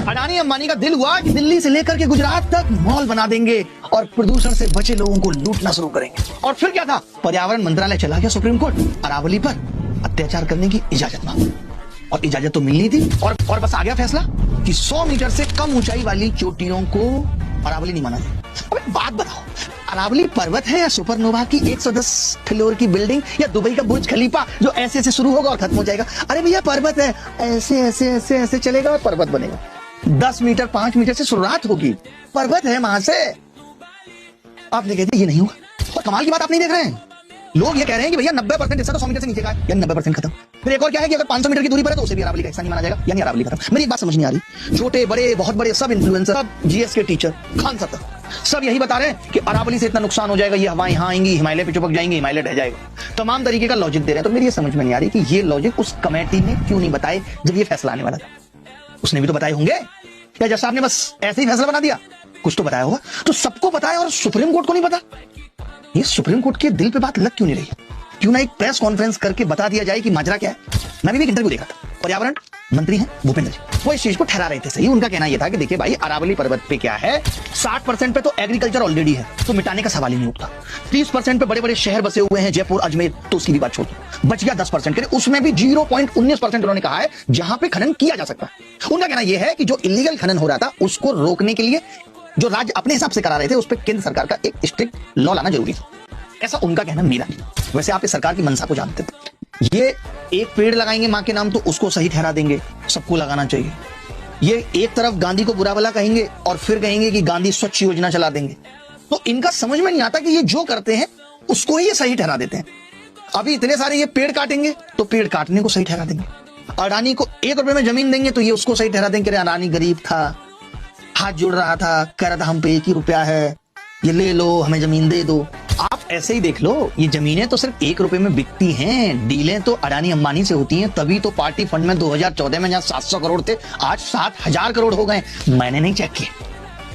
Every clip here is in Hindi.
अडानी अंबानी का दिल हुआ कि दिल्ली से लेकर के गुजरात तक मॉल बना देंगे और प्रदूषण से बचे लोगों को लूटना शुरू करेंगे। और फिर क्या था, पर्यावरण मंत्रालय चला गया सुप्रीम कोर्ट, अरावली पर अत्याचार करने की इजाजत मांगी और इजाजत तो मिलनी थी। और बस आ गया फैसला कि 100 मीटर से कम ऊंचाई वाली चोटियों को अरावली नहीं माना जाए। अब एक बात बताओ, अरावली पर्वत है या सुपरनोवा की 110 फ्लोर की बिल्डिंग या दुबई का बुर्ज खलीफा जो ऐसे ऐसे शुरू होगा और खत्म हो जाएगा? अरे भैया पर्वत है, ऐसे ऐसे ऐसे ऐसे चलेगा और पर्वत बनेगा। 10 मीटर 5 मीटर से शुरुआत होगी, पर्वत है वहां से। आपने कह दिया ये नहीं होगा। और कमाल की बात आप नहीं देख रहे हैं, लोग ये कह रहे हैं कि भैया 90% हिस्सा तो 100 मीटर से नीचे का है, यानी 90% खत्म। फिर एक और क्या है कि अगर 500 मीटर की दूरी पर है तो उसे भी अरावली का हिस्सा नहीं माना जाएगा, यानी अरावली खत्म। मेरी एक बात समझ नहीं आ रही, छोटे बड़े बहुत बड़े सब इन्फ्लुएंसर, सब जीएस के टीचर, खान सत्तर, सब यही बता रहे हैं कि अरावली से इतना नुकसान हो जाएगा, ये हवाएं यहाँ आएंगी, हिमालय पे चिपक जाएंगे, हिमालय ढह जाएगा, तमाम तरीके का लॉजिक दे रहे हैं। तो मेरी ये समझ में नहीं आ रही कि ये लॉजिक उस कमेटी ने क्यों नहीं बताए जब ये फैसला आने वाला था। उसने भी तो बताए होंगे, या जज साहब ने बस ऐसे ही फैसला बना दिया? कुछ तो बताया होगा। तो सबको बताया और सुप्रीम कोर्ट को नहीं पता। ये सुप्रीम कोर्ट के दिल पे बात लग क्यों नहीं रही? क्यों ना एक प्रेस कॉन्फ्रेंस करके बता दिया जाए कि माजरा क्या है। मैंने भी एक इंटरव्यू देखा था, पर्यावरण मंत्री हैं भूपेंद्र जी, वो इस चीज को ठहरा रहे थे सही। उनका कहना यह था कि देखिए भाई, अरावली पर्वत पे क्या है, 60% पे तो एग्रीकल्चर ऑलरेडी है, तो मिटाने का सवाल ही नहीं उठता। 30% पे बड़े बड़े शहर बसे हुए हैं, जयपुर अजमेर, तो उसकी भी बात छोड़ दो। बच गया 10% के लिए, उसमें भी 0.19% उन्होंने कहा है जहां पे खनन किया जा सकता है। उनका कहना यह है कि जो इलीगल खनन हो रहा था उसको रोकने के लिए जो राज्य अपने हिसाब से करा रहे थे उस पर केंद्र सरकार का एक स्ट्रिक्ट लॉ लाना जरूरी था, ऐसा उनका कहना। मेरा वैसे आप इस सरकार की मंशा को जानते थे, ये एक पेड़ लगाएंगे मां के नाम तो उसको सही ठहरा देंगे, सबको लगाना चाहिए। ये एक तरफ गांधी को बुरा भला कहेंगे और फिर कहेंगे कि गांधी स्वच्छ योजना चला देंगे। तो इनका समझ में नहीं आता कि ये जो करते हैं उसको ही ये सही ठहरा देते हैं। अभी इतने सारे ये पेड़ काटेंगे तो पेड़ काटने को सही ठहरा देंगे, अडानी को 1 रुपए में जमीन देंगे तो ये उसको सही ठहरा देंगे, अडानी गरीब था, हाथ जोड़ रहा था, कह रहा था हम पे 1 ही रुपया है, ये ले लो, हमें जमीन दे दो। आप ऐसे ही देख लो, ये जमीनें तो सिर्फ 1 रुपए में बिकती हैं, डीलें तो अडानी अंबानी से होती हैं। तभी तो पार्टी फंड में 2014 में जहां 700 करोड़ थे आज 7000 करोड़ हो गए। मैंने नहीं चेक किया,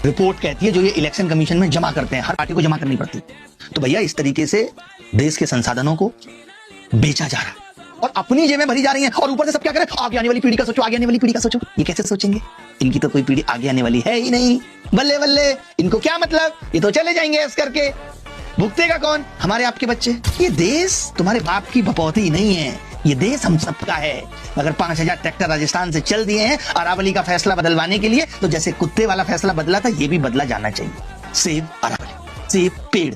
रिपोर्ट कहती है जो ये इलेक्शन कमीशन में जमा करते हैं, हर पार्टी को जमा करनी पड़ती। तो भैया इस तरीके से देश के संसाधनों को बेचा जा रहा है और अपनी जेबें भरी जा रही हैं। और ऊपर से सब क्या करें, आगे आने वाली पीढ़ी का सोचो, आगे आने वाली पीढ़ी का सोचो। ये कैसे सोचेंगे? इनकी तो कोई पीढ़ी आगे आने वाली है ही नहीं। बल्ले बल्ले, इनको क्या मतलब, ये तो चले जाएंगे ऐसे करके। भुगतेगा कौन? हमारे आपके बच्चे। ये देश तुम्हारे बाप की बपौती नहीं है, ये देश हम सबका है। अगर 5000 ट्रैक्टर राजस्थान से चल दिए हैं अरावली का फैसला बदलवाने के लिए, तो जैसे कुत्ते वाला फैसला बदला था ये भी बदला जाना चाहिए। सेव अरावली, सेव पेड़,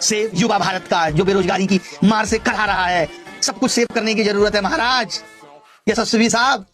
सेव युवा भारत का जो बेरोजगारी की मार से करा रहा है। सब कुछ सेव करने की जरूरत है महाराज, यशस्वी साहब।